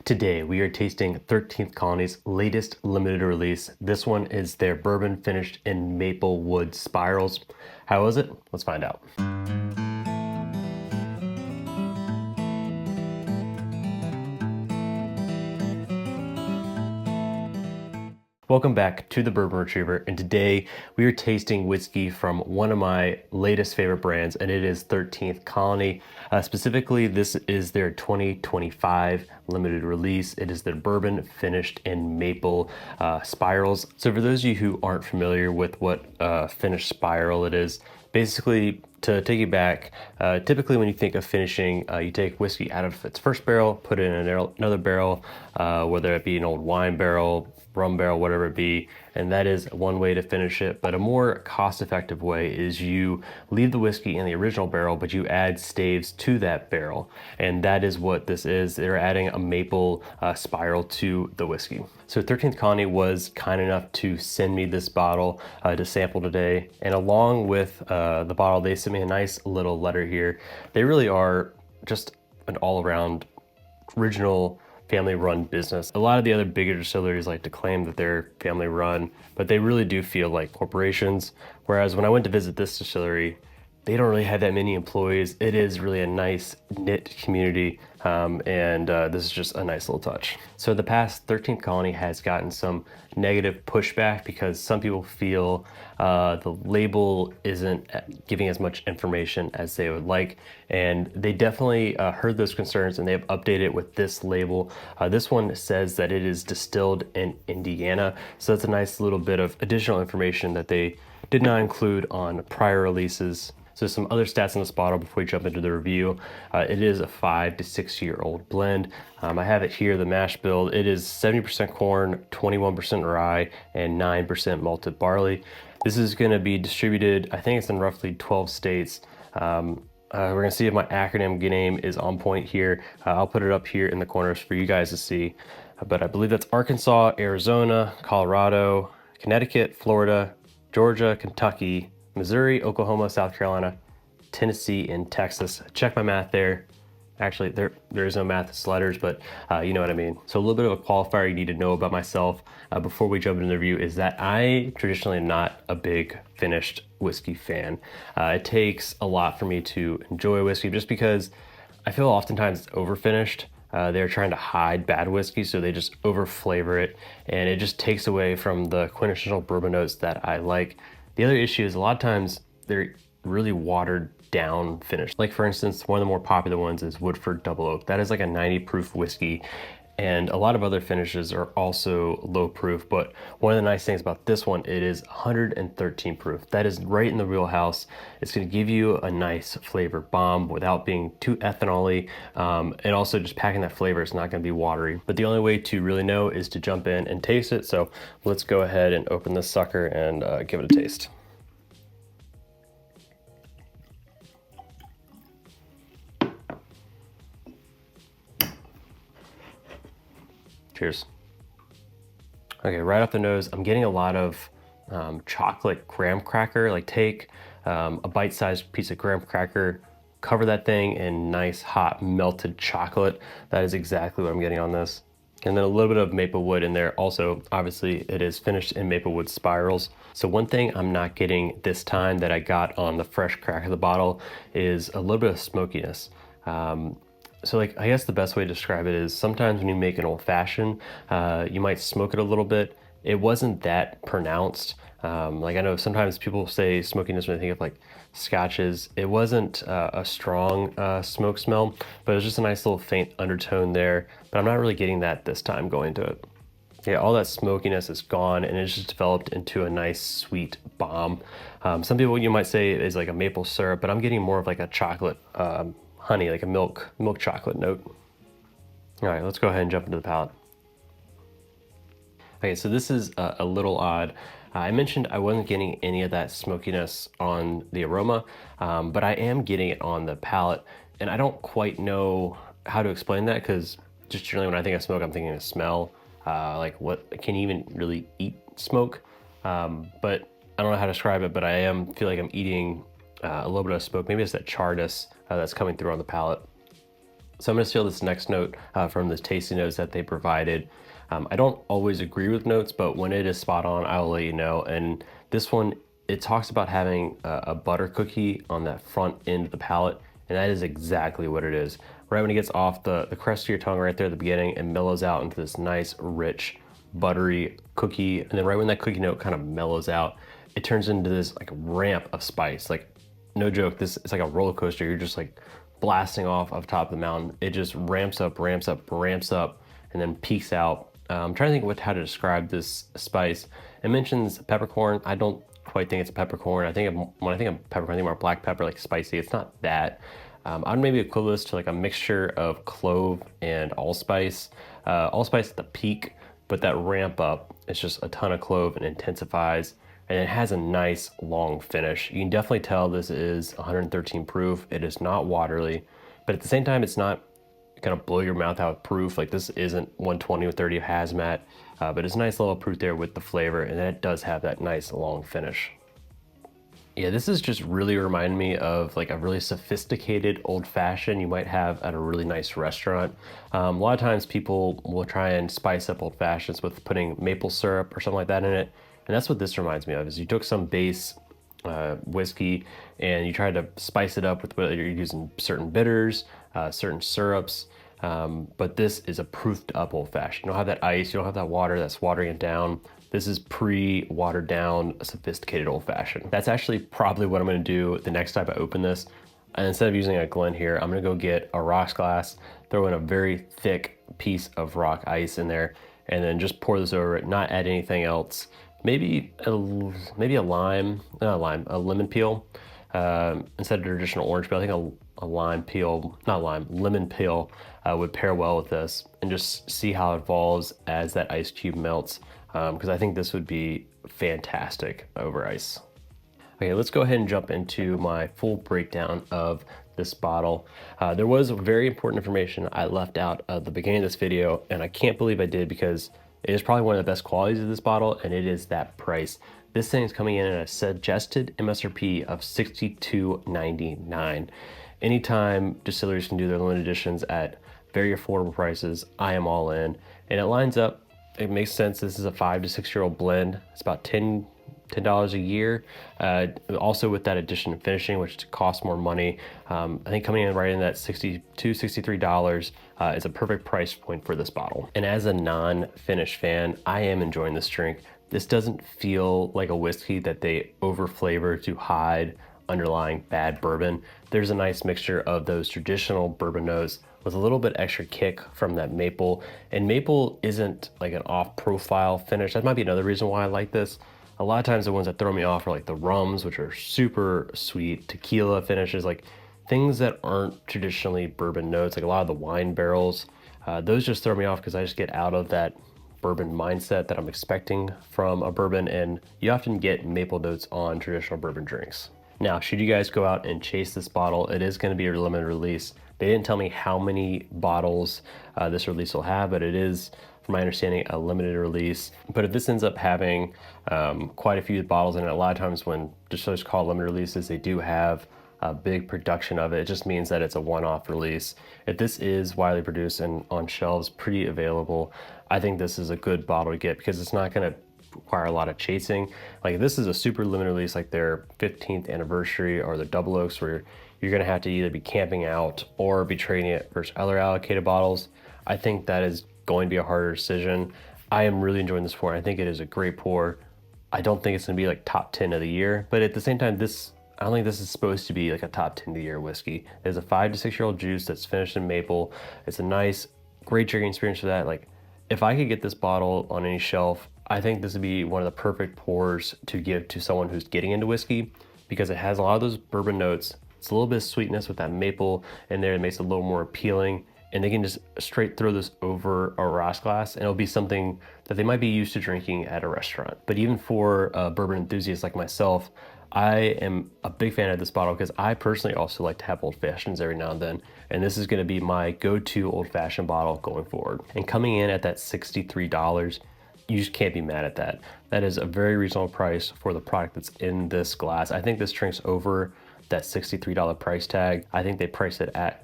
Today we are tasting 13th Colony's latest limited release. This one is their bourbon finished in maple wood spirals. How is it? Let's find out. Welcome back to the Bourbon Retriever, and today we are tasting whiskey from one of my latest favorite brands, and it is 13th Colony. Specifically, this is their 2025 limited release. It is their bourbon finished in maple spirals. So for those of you who aren't familiar with what finished spiral it is, basically, to take you back, typically when you think of finishing, you take whiskey out of its first barrel, put it in another barrel, whether it be an old wine barrel, rum barrel, whatever it be, and that is one way to finish it. But a more cost-effective way is you leave the whiskey in the original barrel, but you add staves to that barrel, and that is what this is. They're adding a maple spiral to the whiskey. So 13th Colony was kind enough to send me this bottle to sample today, and along with the bottle, they sent me a nice little letter here. They really are just an all-around original family-run business. A lot of the other bigger distilleries like to claim that they're family-run, but they really do feel like corporations. Whereas when I went to visit this distillery, they don't really have that many employees. It is really a nice knit community, and this is just a nice little touch. So the past 13th Colony has gotten some negative pushback because some people feel the label isn't giving as much information as they would like, and they definitely heard those concerns and they have updated it with this label. This one says that it is distilled in Indiana, so that's a nice little bit of additional information that they did not include on prior releases. So some other stats in this bottle before we jump into the review. It is a 5 to 6 year old blend. I have it here, the mash bill. It is 70% corn, 21% rye, and 9% malted barley. This is gonna be distributed, I think it's in roughly 12 states. We're gonna see if my acronym name is on point here. I'll put it up here in the corners for you guys to see. But I believe that's Arkansas, Arizona, Colorado, Connecticut, Florida, Georgia, Kentucky, Missouri, Oklahoma, South Carolina, Tennessee, and Texas. Check my math there. Actually, there is no math, it's letters, but you know what I mean. So a little bit of a qualifier you need to know about myself before we jump into the review is that I traditionally am not a big finished whiskey fan. It takes a lot for me to enjoy whiskey just because I feel oftentimes it's over-finished. They're trying to hide bad whiskey, so they just over-flavor it, and it just takes away from the quintessential bourbon notes that I like. The other issue is a lot of times they're really watered down finish. Like for instance, one of the more popular ones is Woodford Double Oak. That is like a 90 proof whiskey, and a lot of other finishes are also low proof, but one of the nice things about this one, it is 113 proof. That is right in the wheelhouse. It's gonna give you a nice flavor bomb without being too ethanol-y, and also just packing that flavor, it's not gonna be watery. But the only way to really know is to jump in and taste it. So let's go ahead and open this sucker and give it a taste. Cheers. Okay, right off the nose, I'm getting a lot of chocolate graham cracker. Like take a bite-sized piece of graham cracker, cover that thing in nice hot melted chocolate. That is exactly what I'm getting on this. And then a little bit of maple wood in there. Also, obviously, it is finished in maple wood spirals. So one thing I'm not getting this time that I got on the fresh crack of the bottle is a little bit of smokiness. So like, I guess the best way to describe it is sometimes when you make an old fashioned, you might smoke it a little bit. It wasn't that pronounced. Like I know sometimes people say smokiness when they think of like scotches. It wasn't a strong smoke smell, but it was just a nice little faint undertone there. But I'm not really getting that this time going into it. Yeah, all that smokiness is gone and it's just developed into a nice sweet bomb. Some people you might say is like a maple syrup, but I'm getting more of like a chocolate honey, like a milk chocolate note. All right, let's go ahead and jump into the palate. Okay, so this is a little odd. I mentioned I wasn't getting any of that smokiness on the aroma, but I am getting it on the palate, and I don't quite know how to explain that because just generally when I think of smoke, I'm thinking of smell, like what can you even really eat smoke? But I don't know how to describe it, but I feel like I'm eating a little bit of smoke. Maybe it's that charness that's coming through on the palate. So I'm gonna steal this next note from the tasting notes that they provided. I don't always agree with notes, but when it is spot on, I'll let you know. And this one, it talks about having a butter cookie on that front end of the palate, and that is exactly what it is. Right when it gets off the crest of your tongue right there at the beginning, it mellows out into this nice, rich, buttery cookie. And then right when that cookie note kind of mellows out, it turns into this like ramp of spice. Like, no joke, this it's like a roller coaster. You're just like blasting off of top of the mountain. It just ramps up, ramps up, ramps up, and then peaks out. I'm trying to think how to describe this spice. It mentions peppercorn. I don't quite think it's a peppercorn. When I think of peppercorn, I think more black pepper, like spicy. It's not that. I'd maybe equivalent this to like a mixture of clove and allspice. Allspice at the peak, but that ramp up, it's just a ton of clove and intensifies, and it has a nice long finish. You can definitely tell this is 113 proof. It is not watery, but at the same time, it's not gonna blow your mouth out with proof. Like, this isn't 120 or 30 of hazmat, but it's a nice level of proof there with the flavor, and then it does have that nice long finish. Yeah, this is just really reminding me of like a really sophisticated old fashioned you might have at a really nice restaurant. A lot of times people will try and spice up old fashions with putting maple syrup or something like that in it. And that's what this reminds me of, is you took some base whiskey and you tried to spice it up with whether you're using certain bitters, certain syrups. But this is a proofed up old fashioned. You don't have that ice, you don't have that water that's watering it down. This is pre-watered down, sophisticated old fashioned. That's actually probably what I'm gonna do the next time I open this. And instead of using a Glen here, I'm gonna go get a rocks glass, throw in a very thick piece of rock ice in there, and then just pour this over it, not add anything else. Maybe a lime, not a lime, a lemon peel. Instead of traditional orange peel, I think a lime peel, not lime, lemon peel would pair well with this, and just see how it evolves as that ice cube melts. Because I think this would be fantastic over ice. Okay, let's go ahead and jump into my full breakdown of this bottle. There was very important information I left out at the beginning of this video, and I can't believe I did, because it is probably one of the best qualities of this bottle, and it is that price. This thing is coming in at a suggested MSRP of $62.99. Anytime distilleries can do their limited editions at very affordable prices, I am all in. And it lines up, it makes sense. This is a 5 to 6 year old blend. It's about $10 a year. Also with that addition of finishing, which costs more money. I think coming in right in that $62, $63 is a perfect price point for this bottle. And as a non-finish fan, I am enjoying this drink. This doesn't feel like a whiskey that they over flavor to hide underlying bad bourbon. There's a nice mixture of those traditional bourbon notes with a little bit extra kick from that maple. And maple isn't like an off-profile finish. That might be another reason why I like this. A lot of times the ones that throw me off are like the rums, which are super sweet, tequila finishes, like things that aren't traditionally bourbon notes, like a lot of the wine barrels. Those just throw me off because I just get out of that bourbon mindset that I'm expecting from a bourbon, and you often get maple notes on traditional bourbon drinks. Now, should you guys go out and chase this bottle, it is going to be a limited release. They didn't tell me how many bottles this release will have, but it is, from my understanding, a limited release. But if this ends up having quite a few bottles in it, a lot of times when distillers call limited releases, they do have a big production of it. It just means that it's a one-off release. If this is widely produced and on shelves pretty available, I think this is a good bottle to get, because it's not going to require a lot of chasing. Like, if this is a super limited release, like their 15th anniversary or the Double Oaks, where you're going to have to either be camping out or be trading it versus other allocated bottles, I think that is going to be a harder decision. I am really enjoying this pour. I think it is a great pour. I don't think it's going to be like top 10 of the year, but at the same time, I don't think this is supposed to be like a top 10 of the year whiskey. It's a 5 to 6 year old juice that's finished in maple. It's a nice, great drinking experience for that. Like, if I could get this bottle on any shelf, I think this would be one of the perfect pours to give to someone who's getting into whiskey, because it has a lot of those bourbon notes. It's a little bit of sweetness with that maple in there. It makes it a little more appealing, and they can just straight throw this over a rocks glass, and it'll be something that they might be used to drinking at a restaurant. But even for bourbon enthusiasts like myself, I am a big fan of this bottle, because I personally also like to have old fashions every now and then, and this is going to be my go-to old fashioned bottle going forward. And coming in at that $63, you just can't be mad at that. That is a very reasonable price for the product that's in this glass. I think this drink's over that $63 price tag. I think they priced it at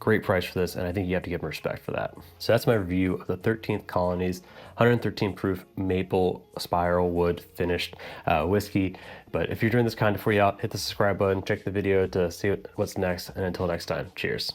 Great price for this, and I think you have to give them respect for that. So that's my review of the 13th Colony's 113 proof maple spiral wood finished whiskey. But if you're doing this kind for you out, hit the subscribe button, check the video to see what's next, and until next time, cheers.